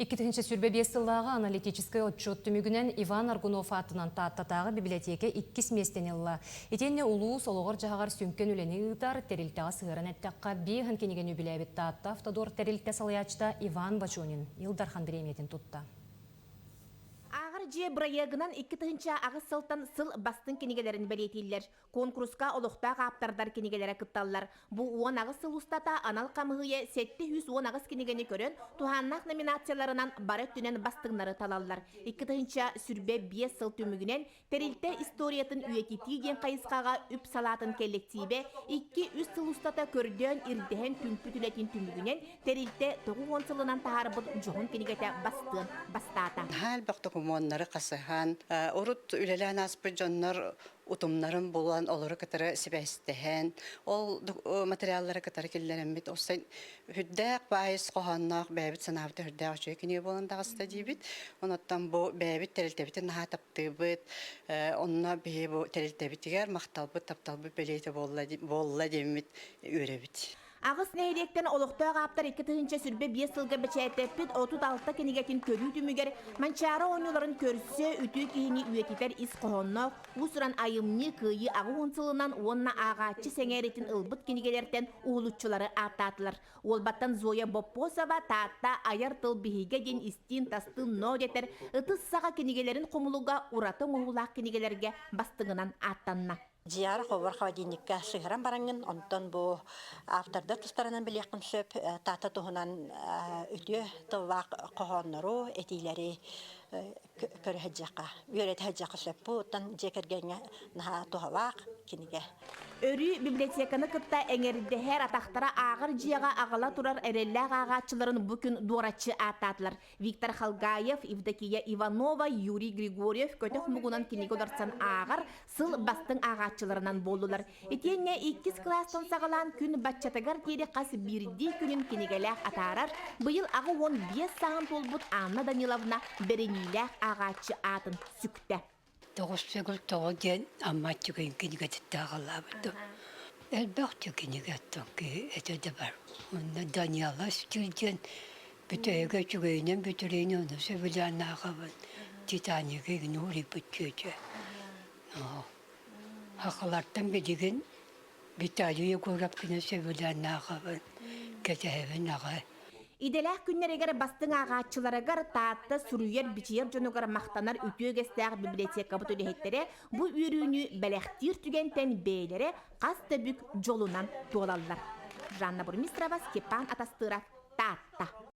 2000 сүрбе 5 жылдағы аналитический отчет түмігінен Иван Аргунов атынан таттатағы библиотека 2 местенелла. Етенне улуу солығыр жағар сүнкен үлені ұйтар терилтаға сығырын әттіққа бейхін кенеген үбіләбет татта автодор терилте салаячта Иван Бачунин Илдар Хандреметін тұтта. Ағыр же бұрайығынан 2-тігінші ағыз сылтан сыл бастың кенегелерін бәлетейлер. Конкурска олықта қаптардар кенегелері күтталлар. Бұл 10 ағыз сыл ұстата анал қамығые 710 ағыз кенегені көрін туғаннақ номинацияларынан бары түнен бастыңлары талалар. 2-тігінші сүрбе 5 сыл түмігінен терилте историятын үйететейден қайысқаға үп салатын коллективе 2-3 сыл ұстата көрден ирдеген түнпі түлетін түмігінен терилте 9 сылынан тағарбыд жоғын кенегеті бастата. Моннары қасыған, орут үлелән аспы жоннар утумнарын болуан олары кітары сібәстіген, ол материаллары кітары келдерін бит. Остай хүддәк байыз қоғаннақ бәйбіт санабыты хүддәк үші кені боландағысты дейбіт. Онаттан бұл бәйбіт тәрілтәбіті наға таптыбыт, онына бейі бұл тәрілтәбітігер мақталбыт, тапталбыт бәлейті болла демет өребіт. Ағыз нәйректен олықта ғаптар 2-тігінші сүрбе 5 сылға бәчәйттәппіт 36 кенегетін көрі түмігер, манчары ойнуларын көрсі үті кейіні үйететер ис қоғыннақ, ұсыран айымны күйі ағы онсылынан онына ағатчы сәңеретін ылбыт кенегелерден уылытчылары аттатылар. Олбаттан Зоя Боппосова таатта аяр тыл бігеге ден истин тастын нодетер, ұтыс саға кенегелерін қомылуға ұратың оғылақ кенегелерге бастығынан аттанна. Зияр ховар хавадинникка сыгыран бараңын, онтон бу авторда тустарынан билякын сөп, тата туһунан үтү тылвак кохоннору этилери көрһәҗәккә. Үрәт һәҗәккә сөп бу, тан жекергәнгә наһа туһавак кинигә. Өрі библиотеканы кытта әңерді әр атақтара ағыр жияға ағала тұрар әрелләғ ағатшыларын бүкін дуаратшы аттатылар. Виктор Халгаев, Евдокия Иванова, Юрий Григорьев көтіқ мұғынан кенеге оларсан ағыр сыл бастың ағатшыларынан болулар. Етенне 2 кластан сағалан күн батчатагар кейде қас бірді күнін кенегеләқ атарар. Бұйыл ағы 15 сағын толбұт Анна Даниловна берениләқ ағатшы атын сүкті. Тоғыстығыл тоғыден амматтығын кенегетті ағалабыды. Әлбәқті кенегеттің ке әтеді бар. Онда Даниала стилден бүтәйге жүгейінен бүтірейін оны сөбілән ағабын. Титанигін ұры бүткөді. Ақыларттан бедеген бүтәйге көріп кені сөбілән ағабын. Кәтәйбін ағай. Иделәк күннәрегер бастың ағатчыларығар таатты сүрүйер бичер жонуғар мақтанар үтөгестәғ библиотека бұт өліхеттері бұ үріні бәләқтір түгентен бейлері қасты бүк жолынан толалар. Жанна Бурмистрова, Степан Атастыров, Таатта.